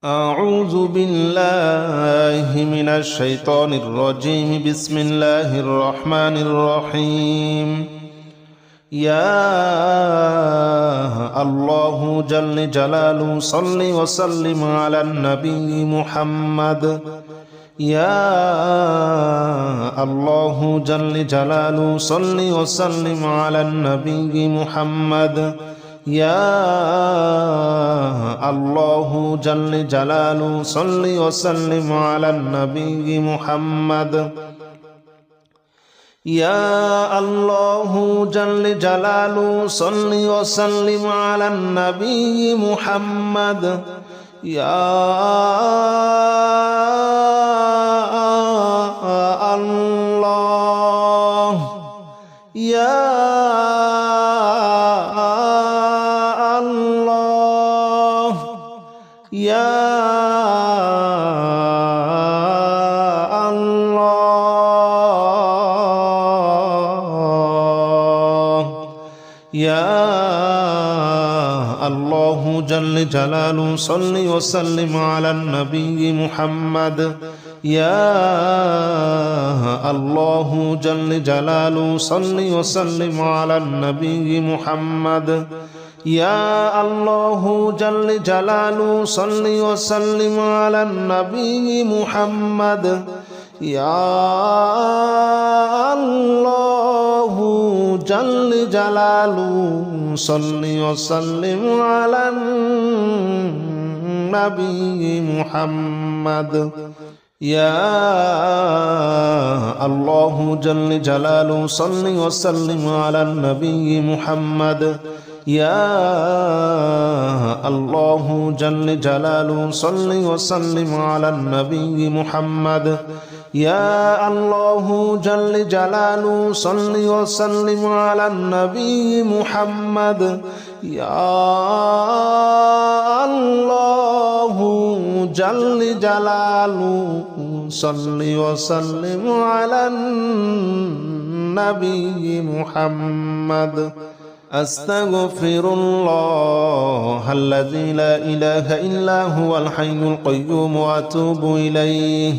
أعوذ بالله من الشيطان الرجيم. بسم الله الرحمن الرحيم. يا الله جل جلاله صل وسلم على النبي محمد. يا الله جل جلاله صل وسلم على النبي محمد. يا الله جل جلاله صل وسلم على النبي محمد. يا الله جل جلاله صل وسلم على النبي محمد. يا الله يا يا الله يا الله جل جلاله صل وسلم على النبي محمد. يا الله جل جلاله صل وسلم على النبي محمد. يا الله جل جلاله صل وسلم على النبي محمد. يا الله جل جلاله صل وسلم على النبي محمد. يا الله جل جلاله صل وسلم على النبي محمد. يا الله جل جلاله صل وسلم على النبي محمد. يا الله جل جلاله صل وسلم على النبي محمد. يا الله جل جلاله صل وسلم على النبي محمد. أستغفر الله الذي لا إله إلا هو الحي القيوم وأتوب إليه.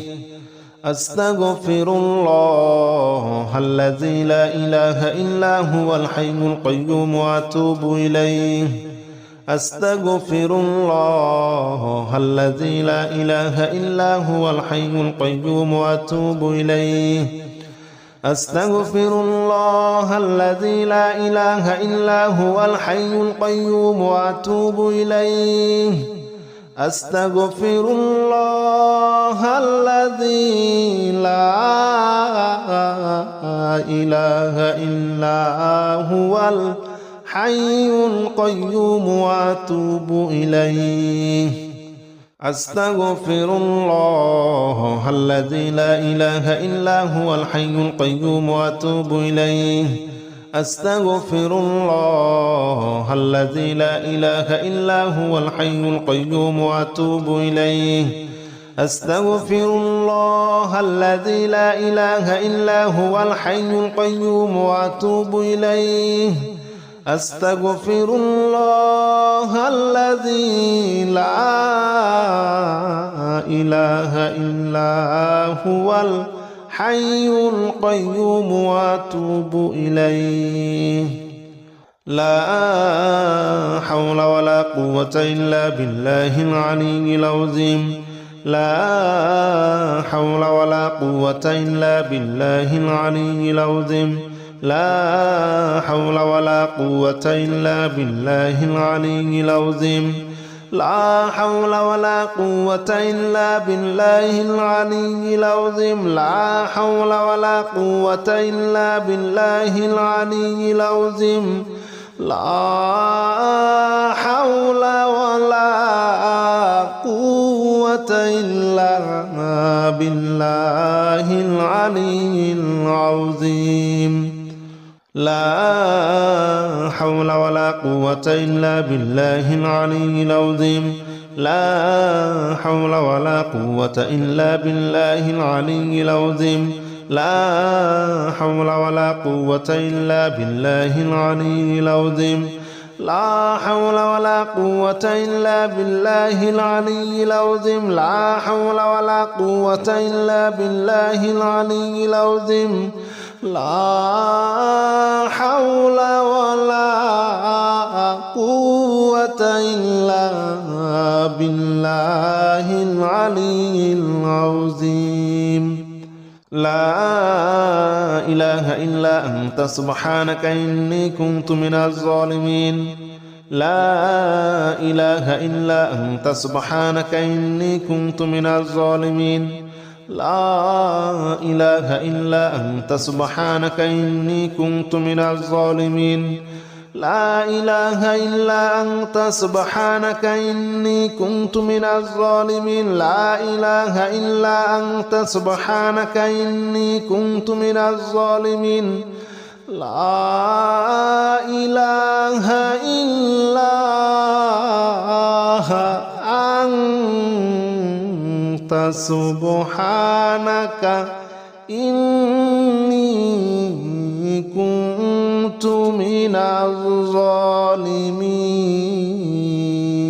أستغفر الله الذي لا إله إلا هو الحي القيوم وأتوب إليه. أستغفر الله الذي لا إله إلا هو الحي القيوم وأتوب إليه. أستغفر الله الذي لا إله إلا هو الحي القيوم وأتوب إليه. أستغفر الله الذي لا إله إلا هو الحي القيوم وأتوب إليه. أستغفر الله الذي لا إله إلا هو الحي القيوم وأتوب إليه. أستغفر الله الذي لا إله إلا هو الحي القيوم وأتوب إليه. أستغفر الله الذي لا إله إلا هو الحي القيوم وأتوب إليه. أستغفر الله الذي لا إله إلا هو الحي القيوم وأتوب إليه. لا حول ولا قوة إلا بالله العلي العظيم. لا حول ولا قوة إلا بالله العلي العظيم. لا حول ولا قوة إلا بالله العلي العظيم. لا حول ولا قوة إلا بالله العلي العظيم. لا حول ولا قوة إلا بالله العلي العظيم. لا حول ولا قوة إلا بالله العلي العظيم. لا حول ولا قوة إلا بالله العلي العظيم. لا حول ولا قوة إلا بالله العلي العظيم. لا حول ولا قوة إلا بالله العلي العظيم. لا حول ولا قوة إلا بالله العلي العظيم لا حول ولا قوة إلا بالله العلي العظيم لا حول ولا قوة إلا بالله العلي العظيم لا إله إلا أنت سبحانك إني كنت من الظالمين لا إله إلا أنت سبحانك إني كنت من الظالمين لا إله إلا أنت سبحانك إني كنت من الظالمين لا إله إلا أنت سبحانك إني كنت من الظالمين لا إله إلا أنت سبحانك إني كنت من الظالمين لا إله إلا أنت سبحانك إني كنت من الظالمين لا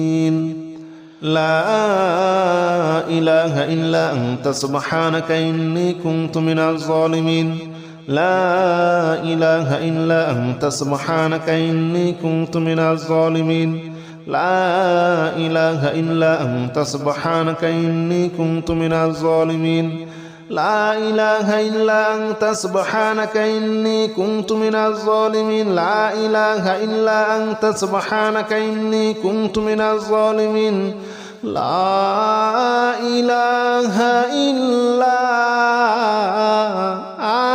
إله إلا أنت سبحانك إني كنت من الظالمين لا إله إلا أنت سبحانك إني كنت من الظالمين لا إله إلا أنت سبحانك إني كنت من الظالمين لا إله إلا أنت سبحانك إني كنت من الظالمين لا إله إلا أنت سبحانك إني كنت من الظالمين لا إله إلا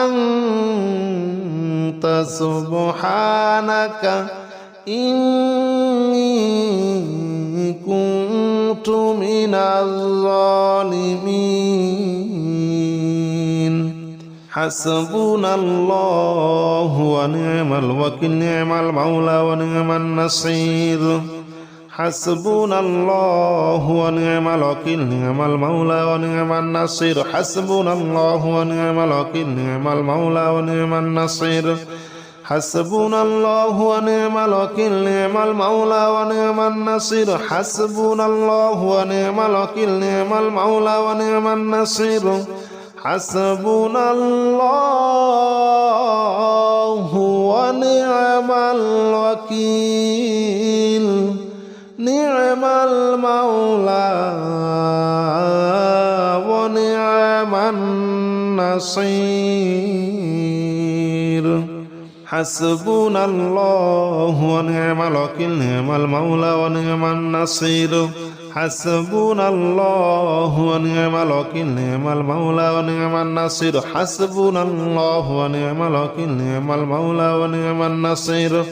أنت سبحانك إني كنت من الظالمين حسبنا الله ونعم الوكيل نعم المولى ونعم النصير حسبنا الله ونعم الوكيل نعم المولى ونعم النصير حسبنا الله ونعم الوكيل نعم المولى ونعم النصير حسبنا الله ونعم الوكيل نعم المولى ونعم النصير حسبنا الله ونعم الوكيل نعم المولى ونعم النصير حسبنا الله ونعم الوكيل نعم المولى ونعم النصير حسبنا الله ونعم الوكيل نعم المولى ونعم النصير حسبنا الله ونعم الوكيل نعم المولى ونعم النصير حسبنا الله ونعم الوكيل نعم المولى ونعم النصير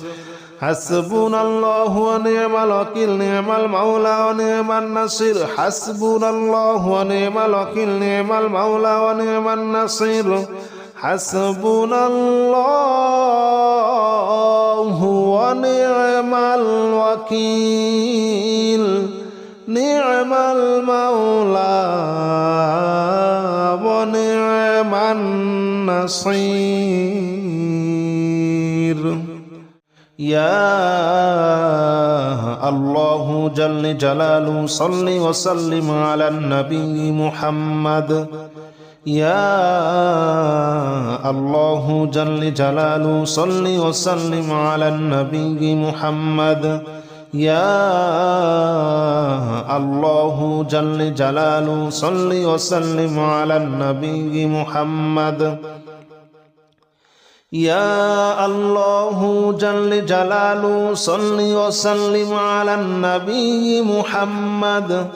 حسبنا الله ونعم الوكيل نعم المولى ونعم النصير حسبنا الله ونعم الوكيل نعم المولى ونعم النصير حسبنا الله ونعم الوكيل نعم المولى ونعم النصير يا الله جل جلاله صل وسلم على النبي محمد يا الله جل جلاله صل وسلم على النبي محمد يا الله جل جلاله صل وسلم على النبي محمد يا الله جل جلاله صل وسلم على النبي محمد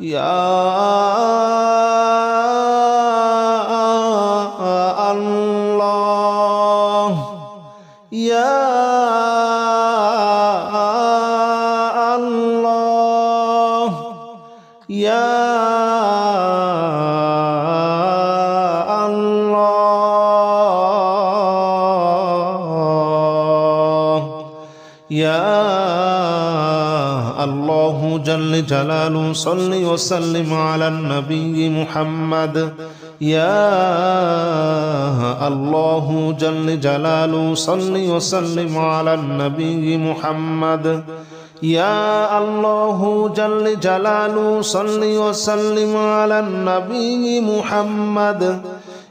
يا الله يا الله يا يا الله جل جلاله صل وسلم على النبي محمد يا الله جل جلاله صل وسلم على النبي محمد يا الله جل جلاله صل وسلم على النبي محمد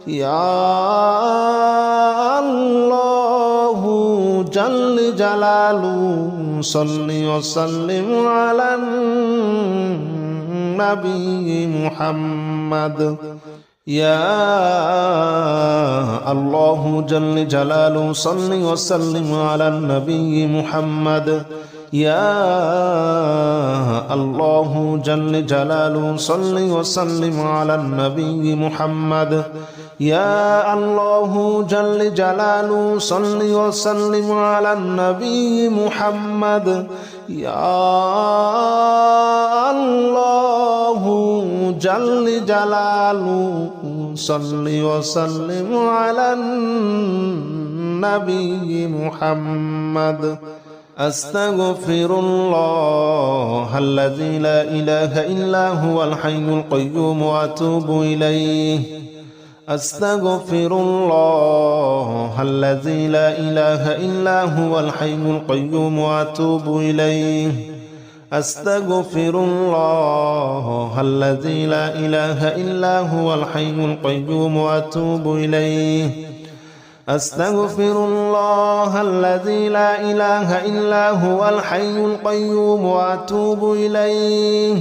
يا الله جل جلاله صل وسلم على النبي محمد يا الله جل جلاله صل وسلم على النبي محمد يا الله جل جلاله صل وسلم على النبي محمد يا الله جل جلاله صل وسلم على النبي محمد يا الله جل جلاله صل وسلم على النبي محمد أستغفر الله الذي لا إله إلا هو الحي القيوم وأتوب إليه أستغفر الله الذي لا إله إلا هو الحي القيوم وأتوب إليه أستغفر الله الذي لا إله إلا هو الحي القيوم وأتوب إليه أستغفر الله الذي لا إله إلا هو الحي القيوم وأتوب إليه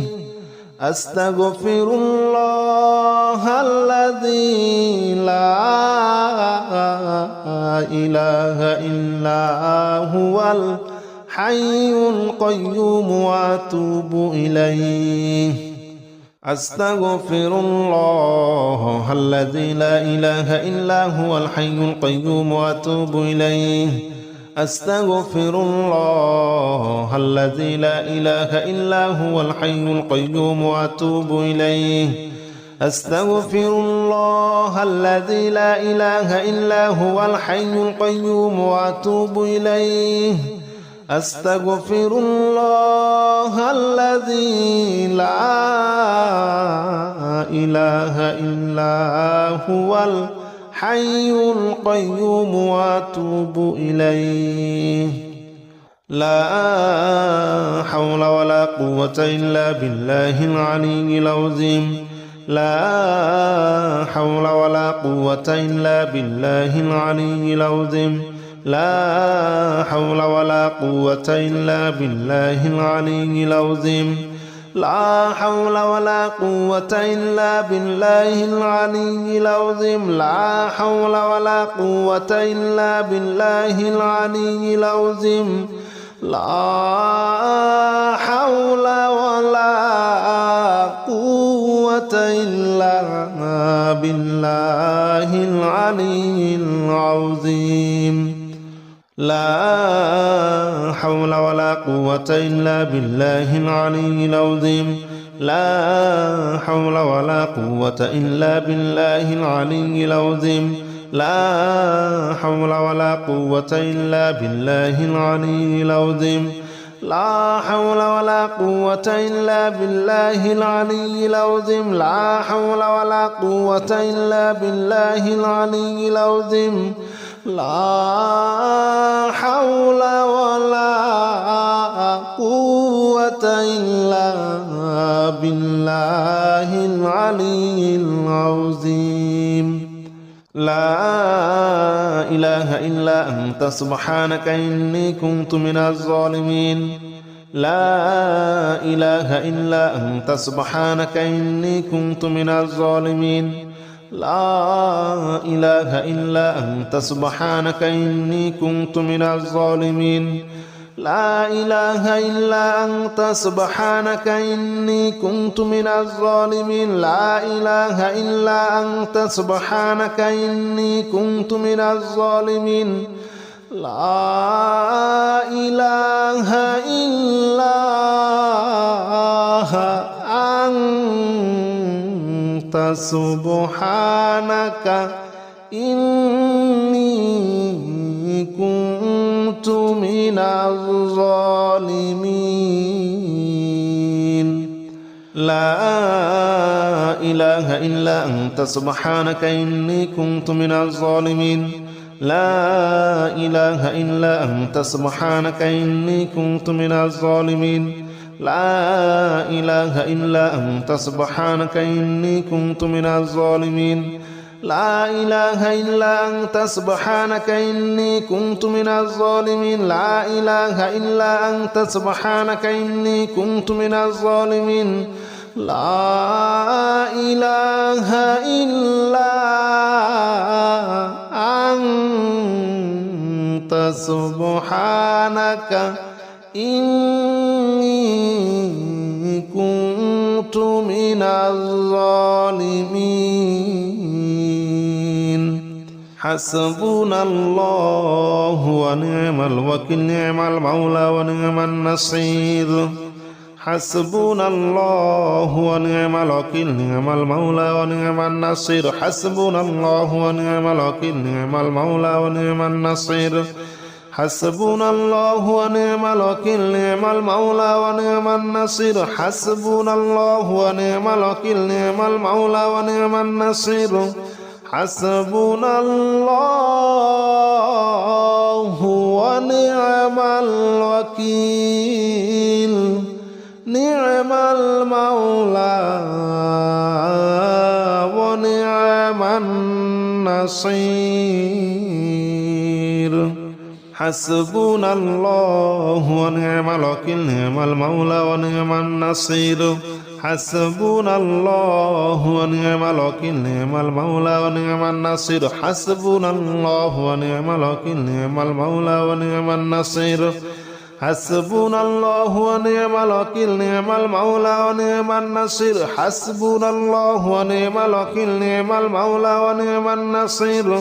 أستغفر الله الذي لا إله إلا هو الحي القيوم وأتوب إليه أستغفر الله الذي لا إله إلا هو الحي القيوم وأتوب إليه أستغفر الله الذي لا إله إلا هو الحي القيوم وأتوب إليه أستغفر الله الذي لا إله إلا هو الحي القيوم وأتوب إليه أستغفر الله الذي لا إله إلا هو الحي القيوم وأتوب إليه لا حول ولا قوة إلا بالله العلي العظيم لا حول ولا قوة إلا بالله العلي العظيم لا حول ولا قوة إلا بالله العلي العظيم لا حول ولا قوة إلا بالله العلي العظيم لا حول ولا قوة إلا بالله العلي العظيم لا حول ولا قوة إلا بالله العلي العظيم لا حول ولا قوة إلا بالله العلي العظيم لا حول ولا قوة إلا بالله العلي العظيم لا حول ولا قوة إلا بالله العلي العظيم لا حول ولا قوة إلا بالله العلي العظيم لا حول ولا قوة إلا بالله العلي العظيم لا حول ولا قوة إلا بالله العلي العظيم لا إله إلا أنت سبحانك إني كنت من الظالمين لا إله إلا أنت سبحانك إني كنت من الظالمين لا إله إلا أنت سبحانك إني كنت من الظالمين لا إله إلا أنت سبحانك إني كنت من الظالمين لا إله إلا أنت سبحانك إني كنت من الظالمين لا إله إلا أنت سبحانك إني كنت من الظالمين لا إله إلا أنت سبحانك إني كنت من الظالمين لا إله إلا أنت سبحانك إني كنت من الظالمين لا إله إلا أنت سبحانك إني كنت من الظالمين لا إله إلا أنت سبحانك إني كنت من الظالمين لا إله إلا أنت سبحانك إني كنت من الظالمين لا إله إلا أنت سبحانك إني كنت من الظالمين حسبنا الله ونعم الوكيل نعم المولى ونعم النصير حسبنا الله ونعم الوكيل نعم المولى ونعم النصير حسبنا الله ونعم الوكيل نعم المولى ونعم النصير حسبنا الله ونعم الوكيل نعم المولى ونعم النصير حسبنا الله ونعم الوكيل نعم المولى ونعم النصير حسبنا الله ونعم الوكيل نعم المولى ونعم النصير حسبنا الله ونعم الوكيل نعم المولى ونعم النصير حسبنا الله ونعم الوكيل نعم المولى ونعم النصير حسبنا الله ونعم الوكيل نعم المولى ونعم النصير حسبنا الله ونعم الوكيل نعم المولى ونعم النصير حسبنا الله ونعم الوكيل نعم المولى ونعم النصير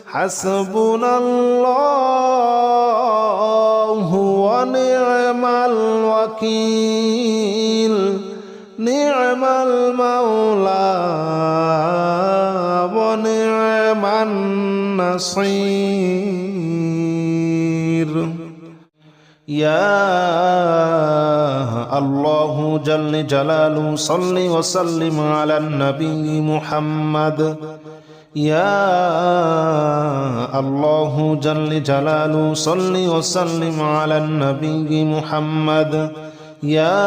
حسبنا الله ونعم الوكيل نعم المولى ونعم النصير يا الله جل جلاله صل وسلم على النبي محمد يا الله جل جلاله صل وسلم على النبي محمد يا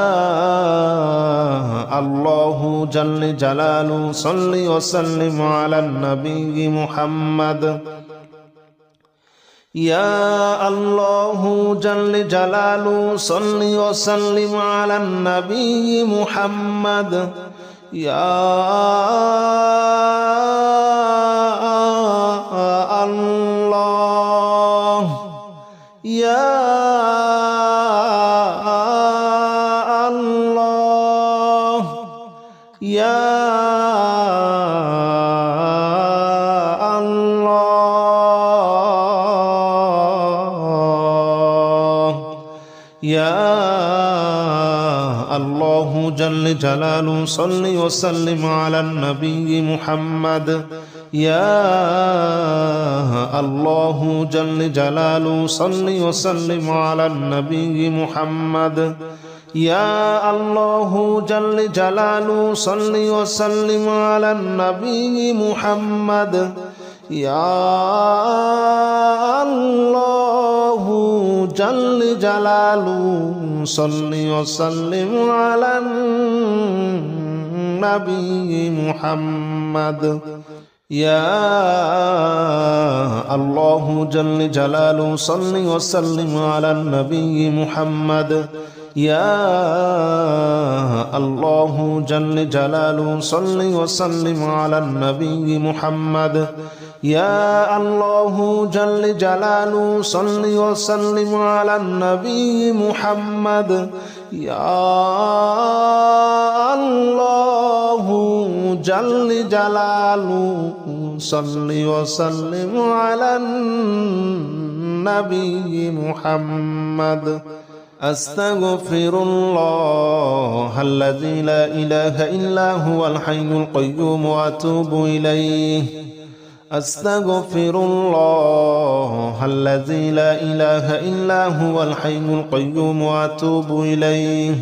الله جل جلاله صل وسلم على النبي محمد يا الله جل جلاله صل وسلم على النبي محمد يا الله يا الله يا يا الله جل جلاله صل وسلم على النبي محمد يا الله جل جلاله صل وسلم على النبي محمد يا الله جل جلاله صل وسلم على النبي محمد يا الله جل جلاله صل وسلم على النبي محمد يا الله جل جلاله صل وسلم على النبي محمد يا الله جل جلاله صل وسلم على النبي محمد يا الله جل جلاله صل وسلم على النبي محمد يا الله جل جلاله صل وسلم على النبي محمد أستغفر الله الذي لا إله إلا هو الحي القيوم وأتوب إليه أستغفر الله الذي لا إله إلا هو الحي القيوم وأتوب إليه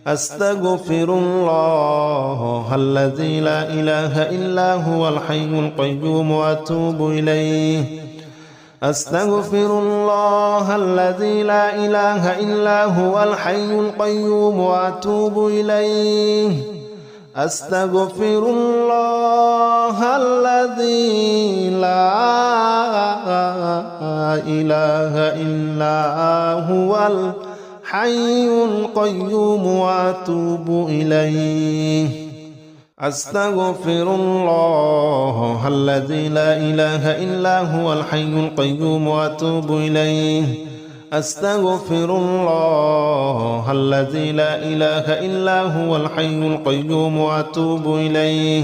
أستغفر الله الذي لا إله إلا هو الحي القيوم وأتوب إليه أستغفر الله الذي لا إله إلا هو الحي القيوم وأتوب إليه أستغفر الله الذي لا إله إلا هو الحي القيوم وأتوب إليه أستغفر الله الذي لا إله إلا هو الحي القيوم وأتوب إليه أستغفر الله الذي لا إله إلا هو الحي القيوم وأتوب إليه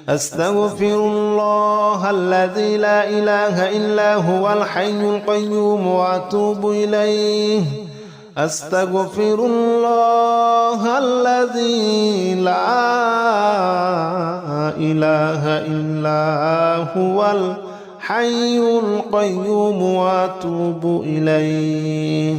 أستغفر الله الذي لا إله إلا هو الحي القيوم وأتوب إليه أستغفر الله الذي لا إله إلا هو الحي القيوم وأتوب إليه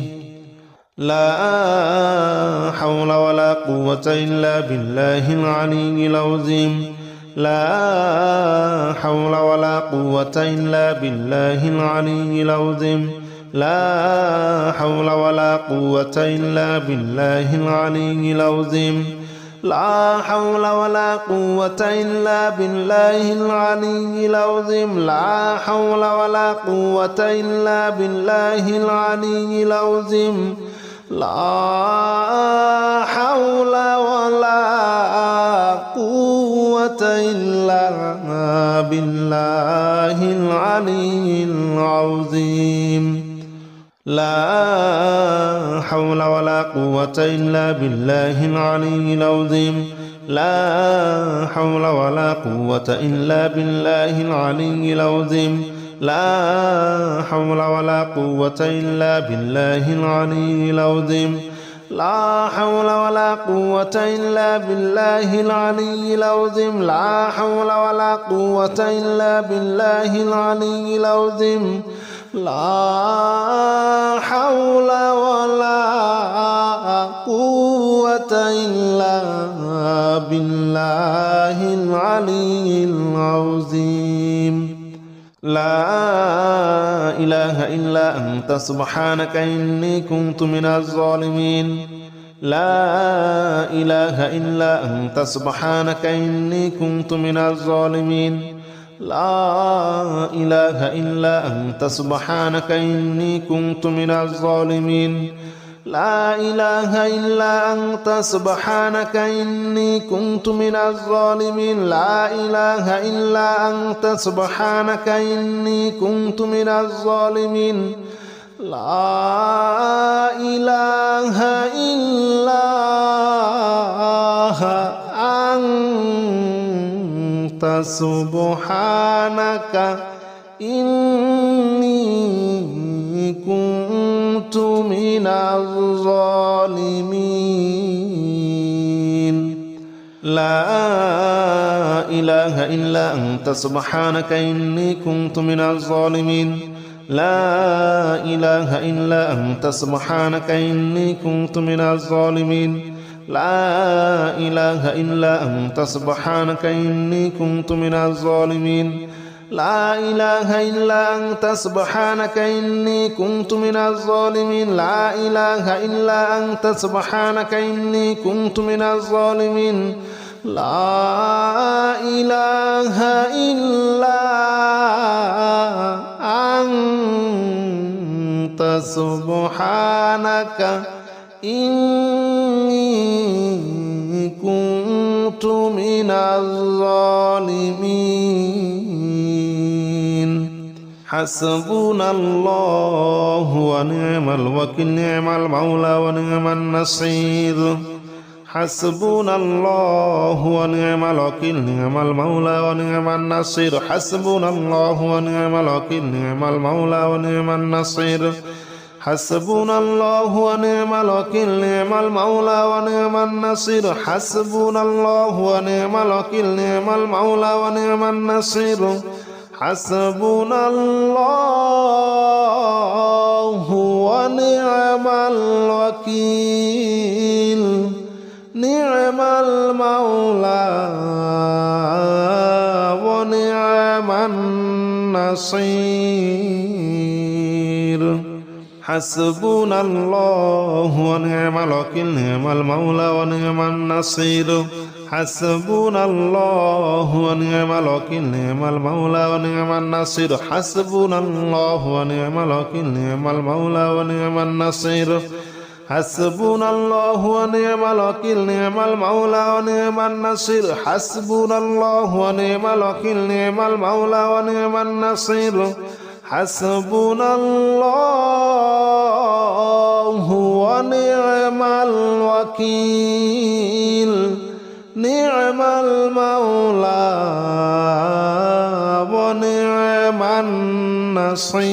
لا حول ولا قوة إلا بالله العلي العظيم لا حول ولا قوة إلا بالله العلي العظيم لا حول ولا قوة إلا بالله العلي العظيم لا حول ولا قوة إلا بالله العلي العظيم لا حول ولا قوة إلا بالله العلي العظيم لا حول ولا قوة إلا بالله العلي العظيم لا حول ولا قوة إلا بالله العلي العظيم لا حول ولا قوة إلا بالله العلي العظيم لا حول ولا قوة إلا بالله العلي العظيم لا حول ولا قوة إلا بالله العلي العظيم لا حول ولا قوة إلا بالله العلي العظيم لا حول ولا قوة إلا بالله العلي العظيم لا إله إلا أنت سبحانك إني كنت من الظالمين لا إله إلا أنت سبحانك إني كنت من الظالمين لا إله إلا أنت سبحانك إني كنت من الظالمين لا إله إلا أنت سبحانك إني كنت من الظالمين لا إله إلا أنت سبحانك إني كنت من الظالمين لا إله إلا أنت سبحانك إني كنت من الظالمين لا إله إلا أنت سبحانك إني كنت من الظالمين لا إله إلا أنت سبحانك إني كنت من الظالمين لا إله إلا أنت سبحانك إني كنت من الظالمين لا إله إلا أنت سبحانك إني كنت من الظالمين لا إله إلا أنت سبحانك إني كنت من الظالمين لا إله إلا أنت سبحانك إني كنت من الظالمين حسبنا الله ونعم الوكيل نعم المولى ونعم النصير حسبنا الله ونعم الوكيل نعم المولى ونعم النصير حسبنا الله ونعم الوكيل نعم المولى ونعم النصير حسبنا الله ونعم الوكيل نعم المولى ونعم النصير حسبنا الله ونعم الوكيل نعم المولى ونعم النصير حسبنا الله ونعم الوكيل نعم المولى ونعم النصير حسبنا الله ونعم الوكيل نعم المولى ونعم النصير حسبنا الله ونعم الوكيل نعم المولى ونعم النصير حسبنا الله ونعم الوكيل نعم المولى ونعم النصير حسبنا الله ونعم الوكيل نعم المولى ونعم النصير حسبنا الله ونعم الوكيل نعم المولى ونعم النصير حسبنا الله ونعم الوكيل نعم المولى ونعم النصير